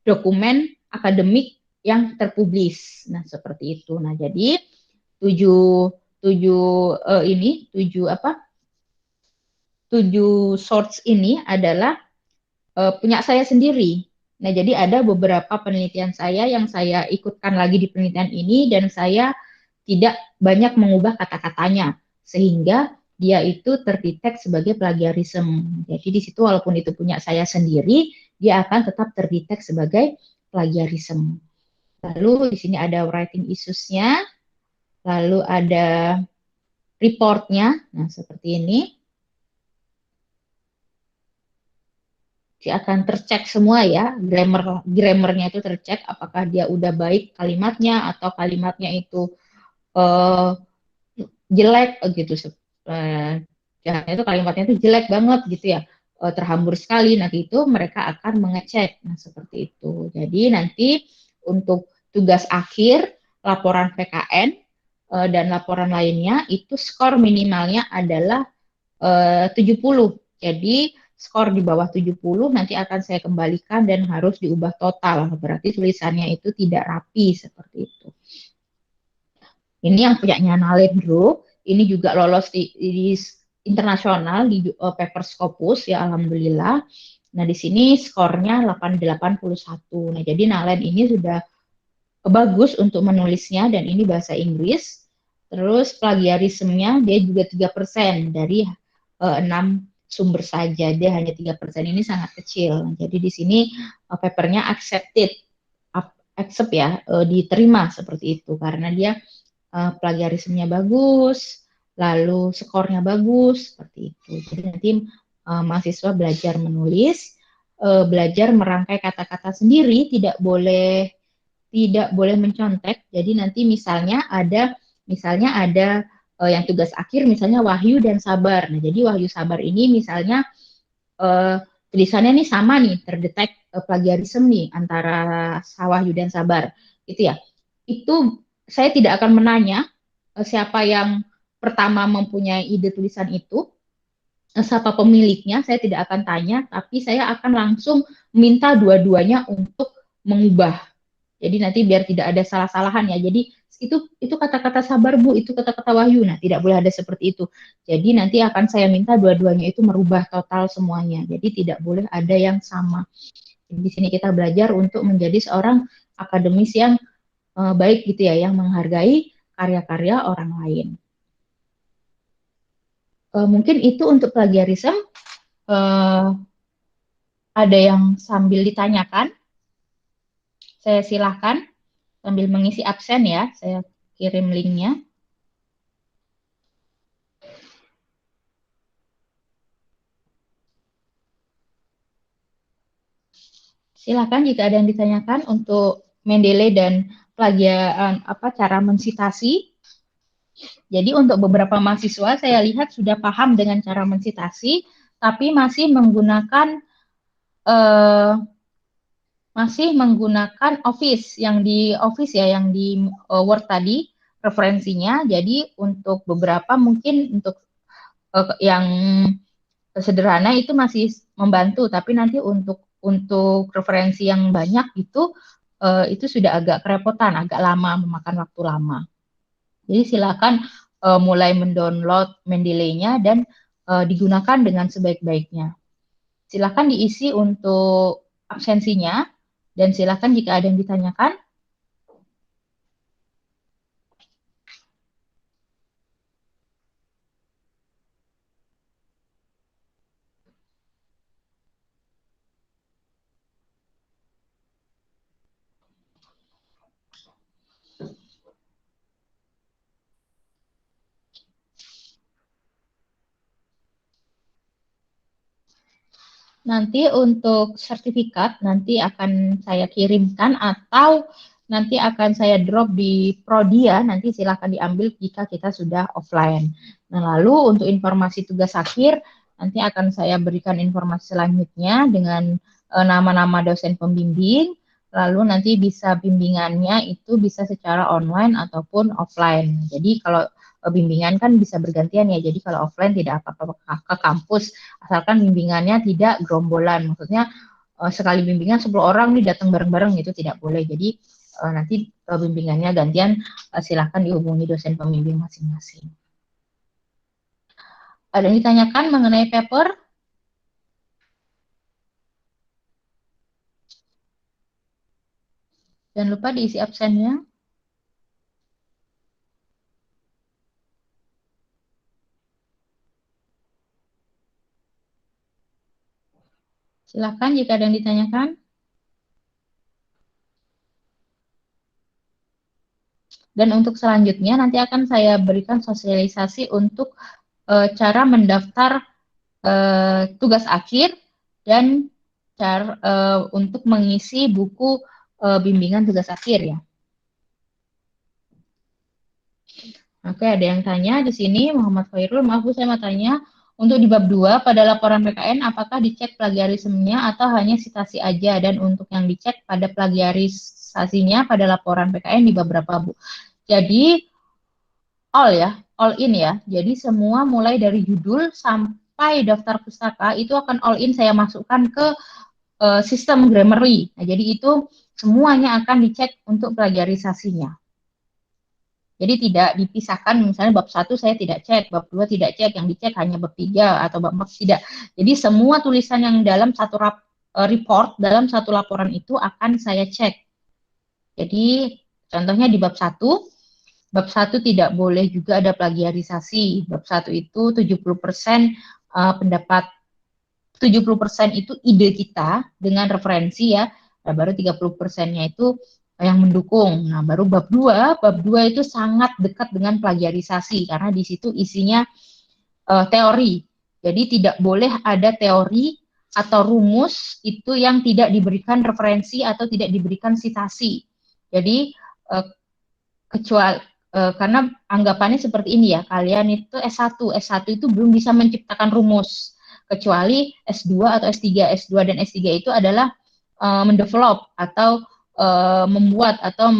dokumen akademik yang terpublis. Nah, seperti itu. Nah, jadi 7 source ini adalah punya saya sendiri. Nah, jadi ada beberapa penelitian saya yang saya ikutkan lagi di penelitian ini dan saya tidak banyak mengubah kata-katanya sehingga dia itu terdetek sebagai plagiarisme. Jadi di situ walaupun itu punya saya sendiri, dia akan tetap terdetek sebagai plagiarisme. Lalu di sini ada writing issues-nya, lalu ada report-nya. Nah, seperti ini. akan tercek semua ya, grammarnya itu tercek apakah dia udah baik kalimatnya atau kalimatnya itu uh, jelek gitu. Ya, itu kalimatnya itu jelek banget gitu ya, terhambur sekali. Nanti itu mereka akan mengecek. Nah, seperti itu. Jadi nanti untuk tugas akhir, laporan PKN dan laporan lainnya itu skor minimalnya adalah 70. Jadi skor di bawah 70 nanti akan saya kembalikan dan harus diubah total. Berarti tulisannya itu tidak rapi seperti itu. Ini yang punyanya Nalen Group, ini juga lolos di internasional di paper Scopus ya, alhamdulillah. Nah, di sini skornya 881. Nah, jadi Nalen ini sudah bagus untuk menulisnya dan ini bahasa Inggris. Terus plagiarismenya dia juga 3% dari 6 sumber saja. Dia hanya 3%, ini sangat kecil. Jadi di sini papernya accept ya, diterima seperti itu karena dia plagiarismenya bagus, lalu skornya bagus, seperti itu. Jadi nanti mahasiswa belajar menulis, belajar merangkai kata-kata sendiri, tidak boleh mencontek. Jadi nanti misalnya ada yang tugas akhir misalnya Wahyu dan Sabar. Nah, jadi Wahyu Sabar ini misalnya tulisannya nih sama nih, terdetek plagiarisme nih antara Wahyu dan Sabar. Itu ya. Itu saya tidak akan menanya siapa yang pertama mempunyai ide tulisan itu, siapa pemiliknya, saya tidak akan tanya, tapi saya akan langsung minta dua-duanya untuk mengubah. Jadi nanti biar tidak ada salah-salahan ya. Jadi itu kata-kata Sabar Bu, itu kata-kata Wahyu. Nah, tidak boleh ada seperti itu. Jadi nanti akan saya minta dua-duanya itu merubah total semuanya. Jadi tidak boleh ada yang sama. Di sini kita belajar untuk menjadi seorang akademis yang baik gitu ya, yang menghargai karya-karya orang lain. Mungkin itu untuk plagiarisme. Uh, ada yang sambil ditanyakan, saya silahkan sambil mengisi absen ya, saya kirim linknya. Silahkan jika ada yang ditanyakan untuk Mendeley dan plagian apa cara mensitasi. Jadi untuk beberapa mahasiswa saya lihat sudah paham dengan cara mensitasi, tapi eh, masih menggunakan Office ya, yang di Word tadi referensinya. Jadi untuk beberapa mungkin untuk yang sederhana itu masih membantu, tapi nanti untuk referensi yang banyak itu sudah agak kerepotan, agak lama, memakan waktu lama. Jadi silakan mulai mendownload Mendeley-nya dan digunakan dengan sebaik-baiknya. Silakan diisi untuk absensinya dan silakan jika ada yang ditanyakan. Nanti untuk sertifikat nanti akan saya kirimkan atau nanti akan saya drop di Prodia, nanti silakan diambil jika kita sudah offline. Nah, lalu untuk informasi tugas akhir nanti akan saya berikan informasi selanjutnya dengan nama-nama dosen pembimbing, lalu nanti bisa bimbingannya itu bisa secara online ataupun offline. Jadi kalau bimbingan kan bisa bergantian ya, jadi kalau offline tidak apa-apa ke kampus, asalkan bimbingannya tidak gerombolan. Maksudnya sekali bimbingan 10 orang nih datang bareng-bareng itu tidak boleh. Jadi nanti bimbingannya gantian, silahkan dihubungi dosen pembimbing masing-masing. Ada yang ditanyakan mengenai paper? Jangan lupa diisi absennya. Silahkan jika ada yang ditanyakan. Dan untuk selanjutnya nanti akan saya berikan sosialisasi untuk cara mendaftar tugas akhir dan untuk mengisi buku bimbingan tugas akhir ya. Oke, ada yang tanya di sini, Muhammad Khairul, maaf Bu, saya mau tanya, untuk di bab 2 pada laporan PKN, apakah dicek plagiarismenya atau hanya citasi aja? Dan untuk yang dicek pada plagiarisasinya pada laporan PKN di bab berapa Bu? Jadi, all ya, all in ya. Jadi semua mulai dari judul sampai daftar pustaka, itu akan all in saya masukkan ke sistem Grammarly. Nah, jadi itu semuanya akan dicek untuk plagiarisasinya. Jadi tidak dipisahkan, misalnya bab 1 saya tidak cek, bab 2 tidak cek, yang dicek hanya bab 3 atau bab 4 tidak. Jadi semua tulisan yang dalam satu report, dalam satu laporan itu akan saya cek. Jadi contohnya di bab 1 tidak boleh juga ada plagiarisasi. Bab 1 itu 70% pendapat, 70% itu ide kita dengan referensi ya. Nah, baru 30%-nya itu yang mendukung. Nah, baru bab 2 itu sangat dekat dengan plagiarisasi karena di situ isinya teori. Jadi tidak boleh ada teori atau rumus itu yang tidak diberikan referensi atau tidak diberikan sitasi. Jadi kecuali karena anggapannya seperti ini ya, kalian itu S1 itu belum bisa menciptakan rumus, kecuali S2 atau S3. S2 dan S3 itu adalah mendevelop atau membuat atau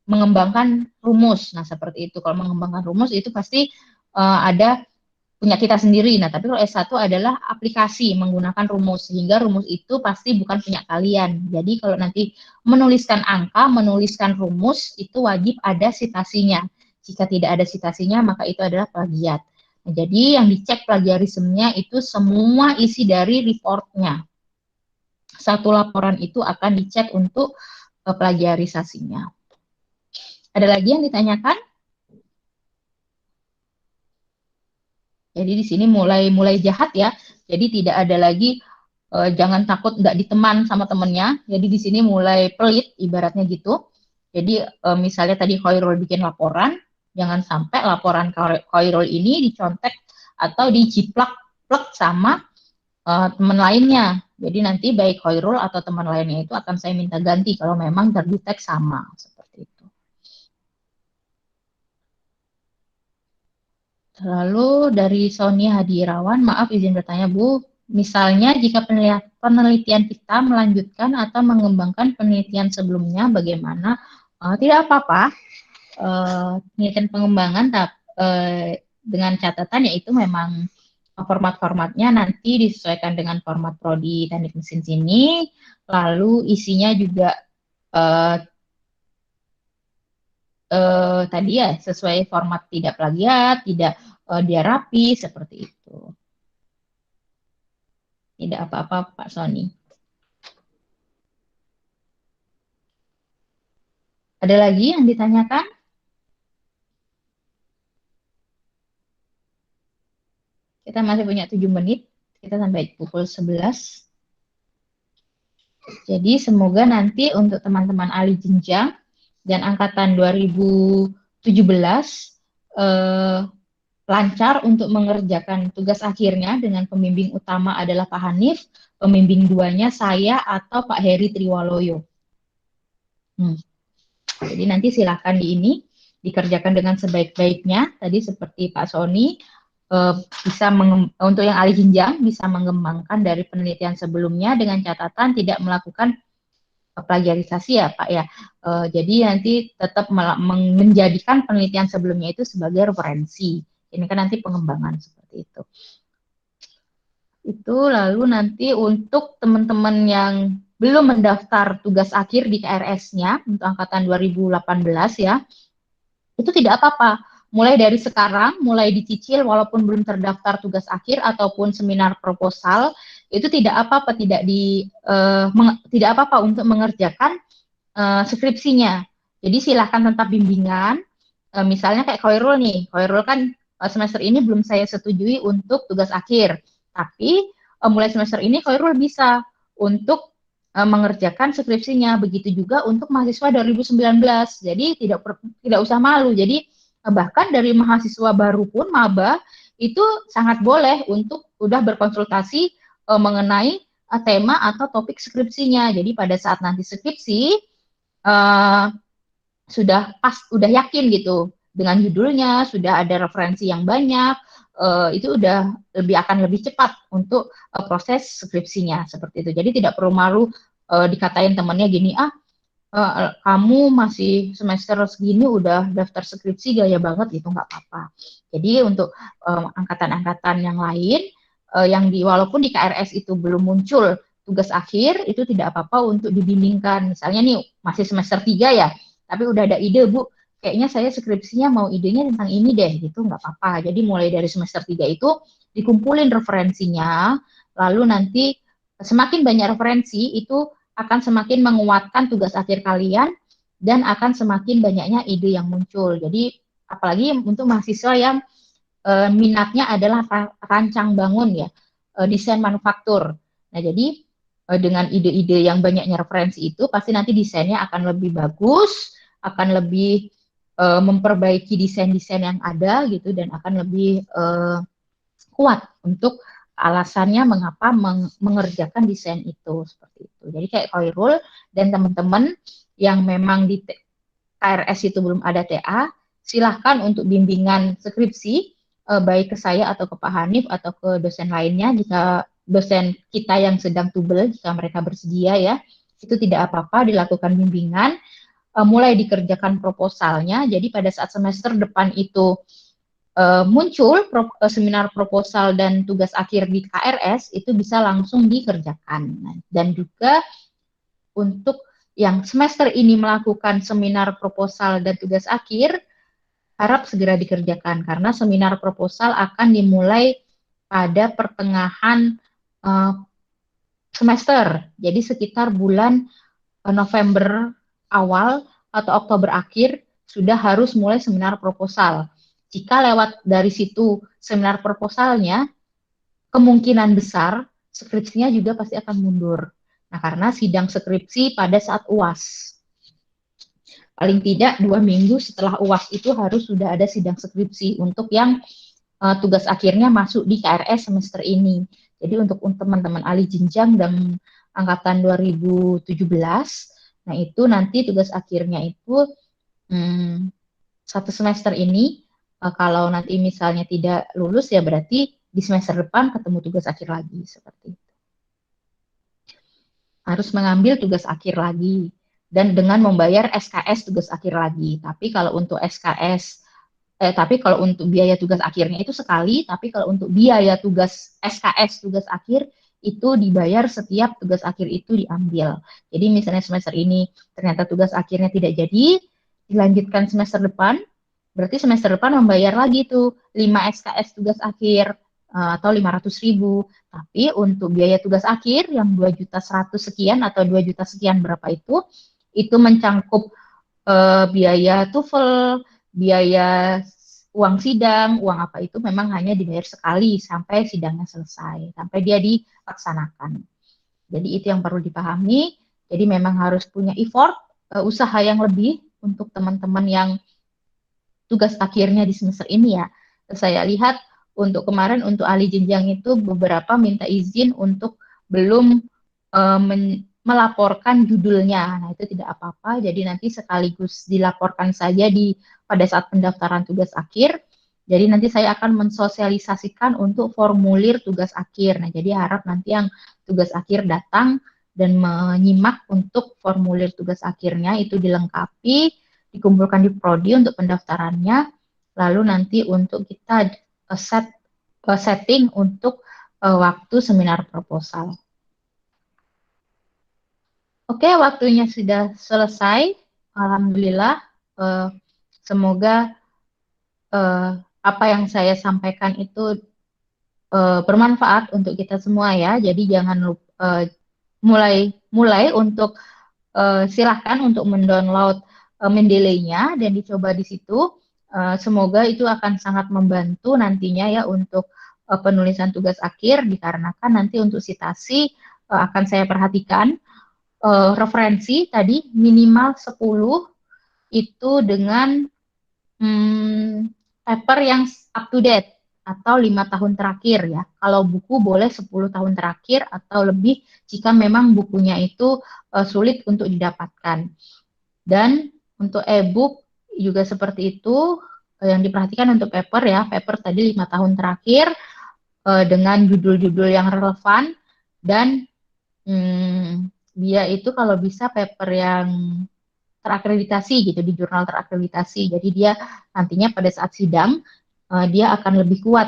mengembangkan rumus. Nah, seperti itu. Kalau mengembangkan rumus itu pasti ada punya kita sendiri. Nah, tapi kalau S1 adalah aplikasi menggunakan rumus, sehingga rumus itu pasti bukan punya kalian. Jadi kalau nanti menuliskan angka, menuliskan rumus, itu wajib ada sitasinya. Jika tidak ada sitasinya, maka itu adalah plagiat. Nah, jadi yang dicek plagiarismenya itu semua isi dari reportnya. Satu laporan itu akan dicek untuk plagiarisasinya. Ada lagi yang ditanyakan? Jadi di sini mulai jahat ya. Jadi tidak ada lagi jangan takut nggak diteman sama temennya. Jadi di sini mulai pelit ibaratnya gitu. Jadi misalnya tadi Khairul bikin laporan, jangan sampai laporan Khairul ini dicontek atau dijiplak-plek sama teman lainnya. Jadi nanti baik Khairul atau teman lainnya itu akan saya minta ganti kalau memang terdetek sama seperti itu. Lalu dari Sony Hadirawan, maaf izin bertanya Bu, misalnya jika penelitian kita melanjutkan atau mengembangkan penelitian sebelumnya, bagaimana? Tidak apa-apa, penelitian pengembangan dengan catatan yaitu memang format-formatnya nanti disesuaikan dengan format prodi teknik mesin sini, lalu isinya juga tadi ya sesuai format, tidak plagiat, tidak dia rapi seperti itu. Tidak apa-apa Pak Sony. Ada lagi yang ditanyakan? Kita masih punya 7 menit. Kita sampai pukul 11. Jadi semoga nanti untuk teman-teman ahli jenjang dan angkatan 2017 lancar untuk mengerjakan tugas akhirnya dengan pembimbing utama adalah Pak Hanif, pembimbing duanya saya atau Pak Heri Triwaloyo. Jadi nanti silakan dikerjakan dengan sebaik-baiknya. Tadi seperti Pak Sony, bisa untuk yang ahli jenjang bisa mengembangkan dari penelitian sebelumnya dengan catatan tidak melakukan plagiarisasi ya Pak ya. Jadi nanti tetap menjadikan penelitian sebelumnya itu sebagai referensi. Ini kan nanti pengembangan seperti itu. Itu lalu nanti untuk teman-teman yang belum mendaftar tugas akhir di KRS-nya untuk angkatan 2018 ya, itu tidak apa-apa. Mulai dari sekarang, mulai dicicil walaupun belum terdaftar tugas akhir ataupun seminar proposal, itu tidak apa-apa, tidak apa-apa untuk mengerjakan skripsinya. Jadi silakan tetap bimbingan. Misalnya kayak Khairul nih, Khairul kan semester ini belum saya setujui untuk tugas akhir, tapi mulai semester ini Khairul bisa untuk mengerjakan skripsinya. Begitu juga untuk mahasiswa 2019. Jadi tidak usah malu. Jadi bahkan dari mahasiswa baru pun maba itu sangat boleh untuk udah berkonsultasi mengenai tema atau topik skripsinya. Jadi pada saat nanti skripsi uh, udah yakin gitu dengan judulnya, sudah ada referensi yang banyak, itu udah akan lebih cepat untuk proses skripsinya seperti itu. Jadi tidak perlu malu dikatain temannya gini, kamu masih semester segini udah daftar skripsi gaya banget gitu, nggak apa-apa. Jadi untuk angkatan-angkatan yang lain walaupun di KRS itu belum muncul tugas akhir, itu tidak apa-apa untuk dibimbingkan. Misalnya nih masih semester 3 ya, tapi udah ada ide, Bu, kayaknya saya skripsinya mau idenya tentang ini deh, gitu nggak apa-apa. Jadi mulai dari semester 3 itu dikumpulin referensinya, lalu nanti semakin banyak referensi itu akan semakin menguatkan tugas akhir kalian dan akan semakin banyaknya ide yang muncul. Jadi apalagi untuk mahasiswa yang minatnya adalah rancang bangun ya, desain manufaktur. Nah, jadi dengan ide-ide yang banyaknya referensi itu pasti nanti desainnya akan lebih bagus, akan lebih memperbaiki desain-desain yang ada gitu dan akan lebih kuat untuk alasannya mengapa mengerjakan desain itu seperti itu. Jadi kayak Khairul dan teman-teman yang memang di KRS itu belum ada TA, silahkan untuk bimbingan skripsi baik ke saya atau ke Pak Hanif atau ke dosen lainnya jika dosen kita yang sedang tubel jika mereka bersedia ya, itu tidak apa-apa dilakukan bimbingan, mulai dikerjakan proposalnya. Jadi pada saat semester depan itu muncul seminar proposal dan tugas akhir di KRS itu bisa langsung dikerjakan. Nah, dan juga untuk yang semester ini melakukan seminar proposal dan tugas akhir, harap segera dikerjakan karena seminar proposal akan dimulai pada pertengahan semester. Jadi sekitar bulan November awal atau Oktober akhir sudah harus mulai seminar proposal. Jika lewat dari situ seminar proposalnya, kemungkinan besar skripsinya juga pasti akan mundur. Nah, karena sidang skripsi pada saat UAS. Paling tidak 2 minggu setelah UAS itu harus sudah ada sidang skripsi untuk yang tugas akhirnya masuk di KRS semester ini. Jadi untuk teman-teman ahli jenjang dan angkatan 2017, nah itu nanti tugas akhirnya itu satu semester ini, kalau nanti misalnya tidak lulus ya berarti di semester depan ketemu tugas akhir lagi seperti itu. Harus mengambil tugas akhir lagi dan dengan membayar SKS tugas akhir lagi. Tapi kalau untuk biaya tugas akhirnya itu sekali, tapi kalau untuk biaya tugas SKS tugas akhir itu dibayar setiap tugas akhir itu diambil. Jadi misalnya semester ini ternyata tugas akhirnya tidak jadi, dilanjutkan semester depan, berarti semester depan membayar lagi tuh 5 SKS tugas akhir atau 500.000. Tapi untuk biaya tugas akhir yang 2.100.000 sekian atau 2 juta sekian berapa itu mencangkup biaya TOEFL, biaya uang sidang, uang apa itu memang hanya dibayar sekali sampai sidangnya selesai, sampai dia dilaksanakan. Jadi itu yang perlu dipahami. Jadi memang harus punya effort, usaha yang lebih untuk teman-teman yang tugas akhirnya di semester ini ya. Saya lihat untuk kemarin untuk ahli jenjang itu beberapa minta izin untuk belum melaporkan judulnya. Nah, itu tidak apa-apa. Jadi nanti sekaligus dilaporkan saja pada saat pendaftaran tugas akhir. Jadi nanti saya akan mensosialisasikan untuk formulir tugas akhir. Nah, jadi harap nanti yang tugas akhir datang dan menyimak untuk formulir tugas akhirnya itu dilengkapi, dikumpulkan di prodi untuk pendaftarannya, lalu nanti untuk kita setting untuk waktu seminar proposal. Oke, waktunya sudah selesai. Alhamdulillah, semoga apa yang saya sampaikan itu bermanfaat untuk kita semua ya. Jadi jangan lupa mulai untuk silahkan untuk mendownload Mendeley-nya dan dicoba di situ. Semoga itu akan sangat membantu nantinya ya untuk penulisan tugas akhir dikarenakan nanti untuk sitasi akan saya perhatikan referensi tadi minimal 10 itu dengan paper yang up to date atau 5 tahun terakhir ya. Kalau buku boleh 10 tahun terakhir atau lebih jika memang bukunya itu sulit untuk didapatkan. Dan untuk e-book juga seperti itu, yang diperhatikan untuk paper ya, paper tadi 5 tahun terakhir dengan judul-judul yang relevan dan dia itu kalau bisa paper yang terakreditasi gitu di jurnal terakreditasi. Jadi dia nantinya pada saat sidang dia akan lebih kuat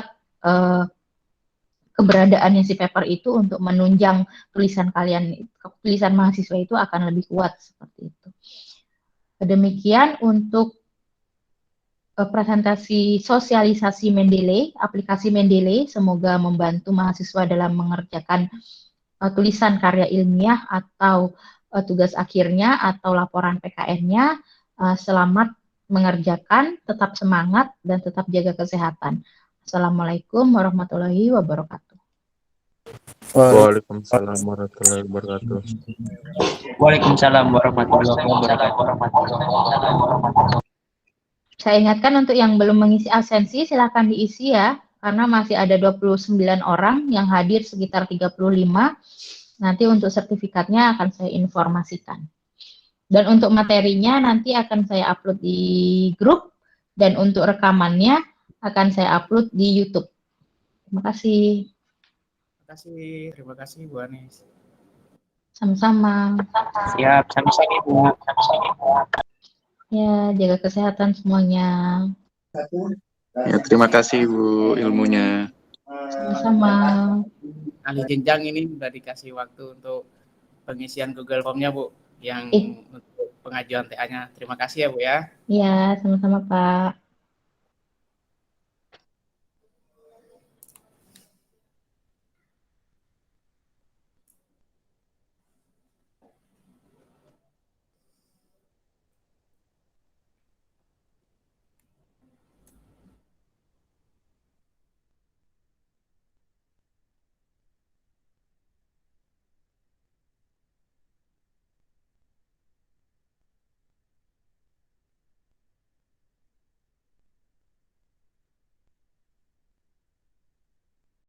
keberadaannya si paper itu untuk menunjang tulisan kalian, tulisan mahasiswa itu akan lebih kuat seperti itu. Demikian untuk presentasi sosialisasi Mendeley, aplikasi Mendeley, semoga membantu mahasiswa dalam mengerjakan tulisan karya ilmiah atau tugas akhirnya atau laporan PKN-nya. Selamat mengerjakan, tetap semangat, dan tetap jaga kesehatan. Assalamualaikum warahmatullahi wabarakatuh. Waalaikumsalam warahmatullahi wabarakatuh. Waalaikumsalam warahmatullahi wabarakatuh. Saya ingatkan untuk yang belum mengisi absensi, silakan diisi ya, karena masih ada 29 orang yang hadir sekitar 35. Nanti untuk sertifikatnya akan saya informasikan. Dan untuk materinya nanti akan saya upload di grup, dan untuk rekamannya akan saya upload di YouTube. Terima kasih. Terima kasih Bu Anis. Sama-sama. Siap, sama-sama Bu. Ya, jaga kesehatan semuanya. Ya, terima kasih Bu ilmunya. Sama-sama. Ahli jenjang ini sudah dikasih waktu untuk pengisian Google Form-nya Bu, yang untuk pengajuan TA-nya. Terima kasih ya Bu ya. Iya, sama-sama Pak.